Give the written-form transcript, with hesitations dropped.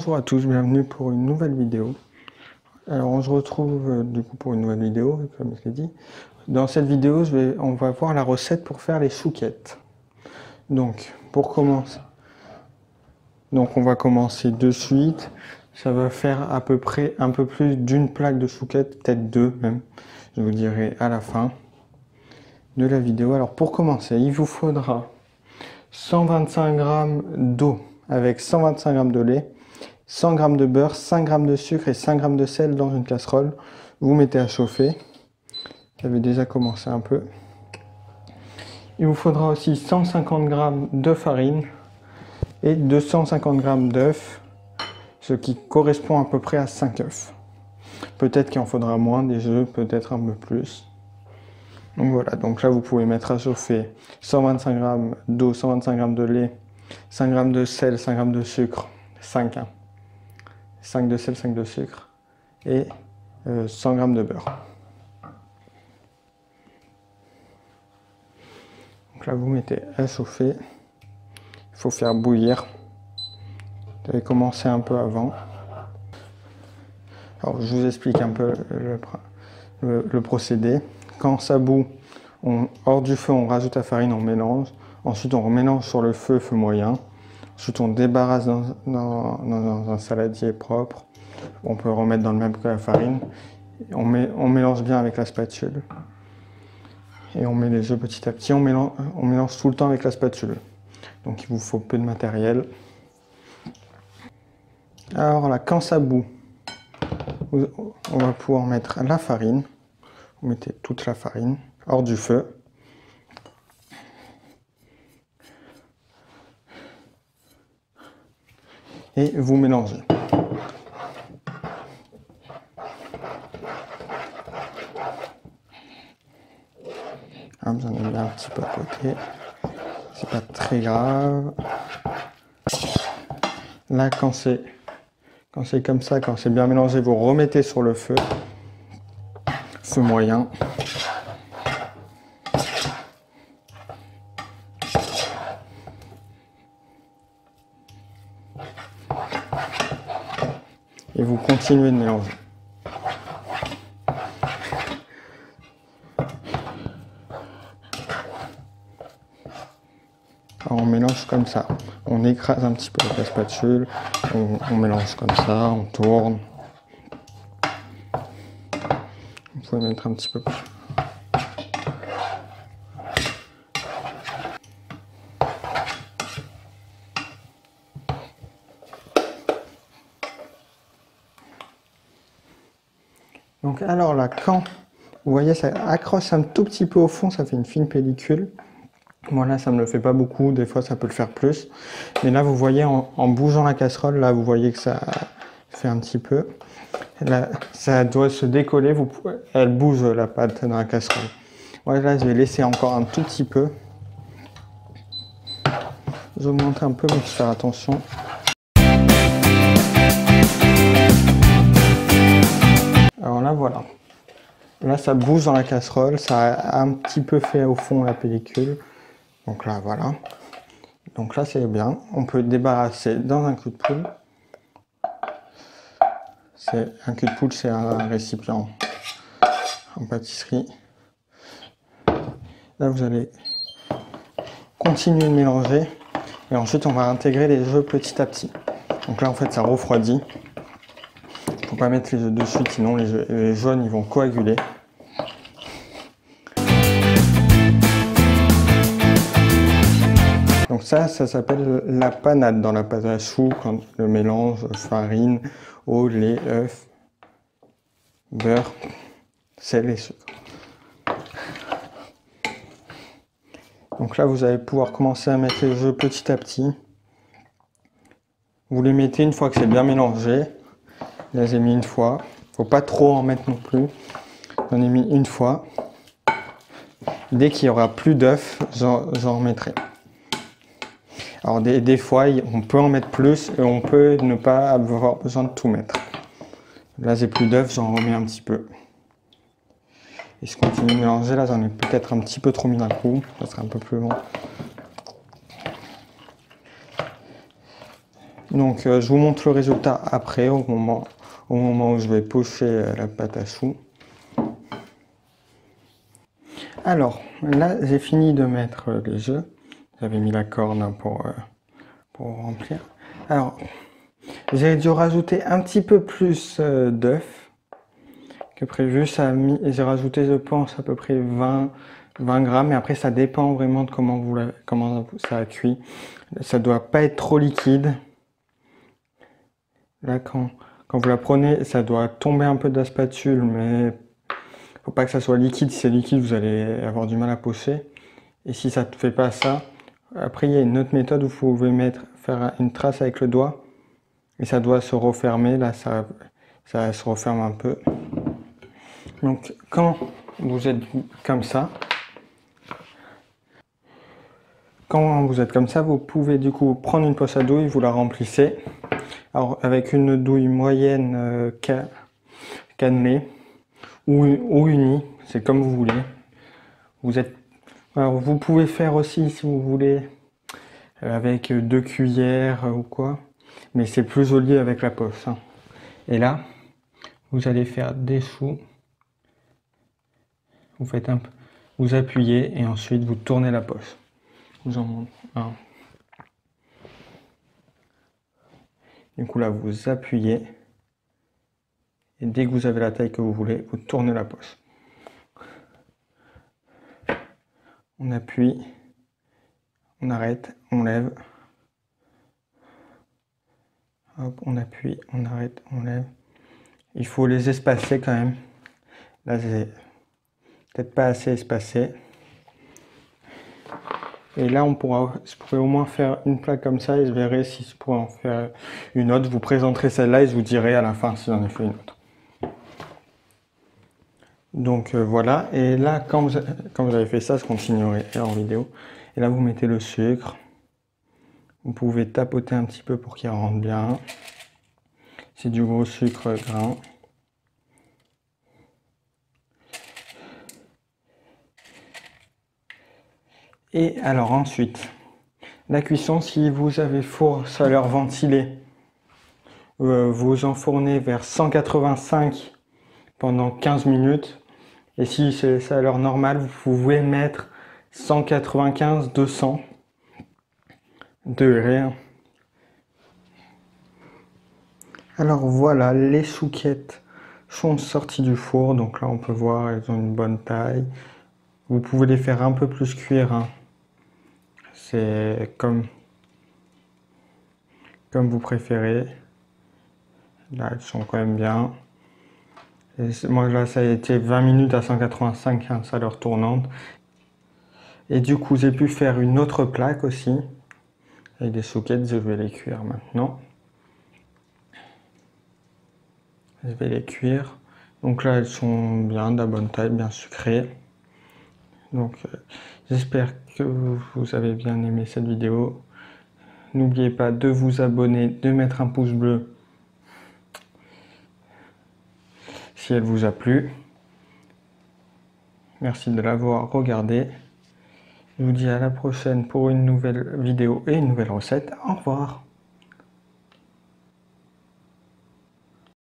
Bonjour à tous, bienvenue pour une nouvelle vidéo. Alors on se retrouve du coup pour une nouvelle vidéo, comme je l'ai dit. Dans cette vidéo, on va voir la recette pour faire les chouquettes. Donc pour commencer, on va commencer de suite. Ça va faire à peu près un peu plus d'une plaque de chouquettes, peut-être deux même. Je vous dirai à la fin de la vidéo. Alors pour commencer, il vous faudra 125 g d'eau avec 125 g de lait, 100 g de beurre, 5 g de sucre et 5 g de sel dans une casserole. Vous mettez à chauffer. J'avais déjà commencé un peu. Il vous faudra aussi 150 g de farine et 250 g d'œufs, ce qui correspond à peu près à 5 œufs. Peut-être qu'il en faudra moins, des œufs, peut-être un peu plus. Donc voilà, donc là vous pouvez mettre à chauffer 125 g d'eau, 125 g de lait, 5 g de sel, 5 g de sucre, 5 de sel, 5 de sucre et 100 g de beurre. Donc là vous mettez à chauffer, il faut faire bouillir. Vous avez commencé un peu avant. Alors je vous explique un peu le procédé. Quand ça bout, hors du feu, on rajoute la farine, on mélange. Ensuite on remélange sur le feu moyen. Ensuite on débarrasse dans un saladier propre. On peut remettre dans le même que la farine. On mélange bien avec la spatule. Et on met les œufs petit à petit. On mélange tout le temps avec la spatule. Donc il vous faut peu de matériel. Alors là, quand ça bout, on va pouvoir mettre la farine. Vous mettez toute la farine hors du feu. Et vous mélangez. Vous en avez un petit peu à côté. C'est pas très grave. Là, quand c'est comme ça, quand c'est bien mélangé, vous remettez sur le feu moyen. Et vous continuez de mélanger. Alors on mélange comme ça. On écrase un petit peu avec la spatule. On mélange comme ça, on tourne. Vous pouvez mettre un petit peu plus. Donc alors là, quand vous voyez ça accroche un tout petit peu au fond, ça fait une fine pellicule. Moi là ça me le fait pas beaucoup, des fois ça peut le faire plus. Mais là vous voyez en bougeant la casserole, là vous voyez que ça fait un petit peu. Là, ça doit se décoller, elle bouge la pâte dans la casserole. Voilà, je vais laisser encore un tout petit peu. J'augmente un peu, mais il faut faire attention. Alors là, voilà. Là, ça bouge dans la casserole, ça a un petit peu fait au fond la pellicule. Donc là, voilà. Donc là, c'est bien. On peut débarrasser dans un cul de poule. Un cul de poule, c'est un récipient en pâtisserie. Là, vous allez continuer de mélanger. Et ensuite, on va intégrer les œufs petit à petit. Donc là, en fait, ça refroidit. Il ne faut pas mettre les œufs de suite, sinon les jaunes, ils vont coaguler. Donc ça s'appelle la panade dans la pâte à choux, quand le mélange farine, eau, lait, œuf, beurre, sel et sucre. Donc là, vous allez pouvoir commencer à mettre les œufs petit à petit. Vous les mettez une fois que c'est bien mélangé. Là, j'ai mis une fois. Faut pas trop en mettre non plus. J'en ai mis une fois. Dès qu'il y aura plus d'œufs, j'en remettrai. Alors des fois, on peut en mettre plus et on peut ne pas avoir besoin de tout mettre. Là, j'ai plus d'œufs, j'en remets un petit peu. Et je continue de mélanger. Là, j'en ai peut-être un petit peu trop mis d'un coup. Ça sera un peu plus long. Donc je vous montre le résultat après, au moment où je vais pocher la pâte à choux. Alors là j'ai fini de mettre les œufs. J'avais mis la corne pour remplir. Alors j'ai dû rajouter un petit peu plus d'œufs que prévu. J'ai rajouté, je pense, à peu près 20 grammes. Et après, ça dépend vraiment de comment ça a cuit. Ça doit pas être trop liquide. Là, quand vous la prenez, ça doit tomber un peu de la spatule, mais faut pas que ça soit liquide. Si c'est liquide, vous allez avoir du mal à pocher. Et si ça ne fait pas ça, après, il y a une autre méthode où vous pouvez faire une trace avec le doigt. Et ça doit se refermer. Là, ça se referme un peu. Donc quand vous êtes comme ça, vous pouvez du coup prendre une poche à douille, vous la remplissez. Alors avec une douille moyenne cannelée ou unie, c'est comme vous voulez. Alors vous pouvez faire aussi si vous voulez avec 2 cuillères ou quoi, mais c'est plus joli avec la poche. Hein. Et là, vous allez faire des choux. Vous appuyez et ensuite vous tournez la poche. Je vous en montre un. Du coup là vous appuyez et dès que vous avez la taille que vous voulez, vous tournez la poche. On appuie, on arrête, on lève. Hop, on appuie, on arrête, on lève. Il faut les espacer quand même. Là c'est peut-être pas assez espacé. Et là, je pourrais au moins faire une plaque comme ça et je verrai si je pourrais en faire une autre. Je vous présenterai celle-là et je vous dirai à la fin si j'en ai fait une autre. Donc voilà, et là, quand vous avez fait ça, je continuerai en vidéo. Et là, vous mettez le sucre. Vous pouvez tapoter un petit peu pour qu'il rentre bien. C'est du gros sucre grain. Et alors ensuite, la cuisson, si vous avez four chaleur ventilée, vous enfournez vers 185 pendant 15 minutes. Et si c'est chaleur normale, vous pouvez mettre 195-200 degrés. Alors voilà, les chouquettes sont sorties du four. Donc là, on peut voir, elles ont une bonne taille. Vous pouvez les faire un peu plus cuire. Hein. C'est comme vous préférez. Là, elles sont quand même bien. Et moi, là, ça a été 20 minutes à 185 chaleur tournante. Et du coup, j'ai pu faire une autre plaque aussi. Avec des chouquettes, je vais les cuire maintenant. Je vais les cuire. Donc là, elles sont bien, de la bonne taille, bien sucrées. Donc, j'espère que vous avez bien aimé cette vidéo. N'oubliez pas de vous abonner, de mettre un pouce bleu si elle vous a plu. Merci de l'avoir regardé. Je vous dis à la prochaine pour une nouvelle vidéo et une nouvelle recette. Au revoir.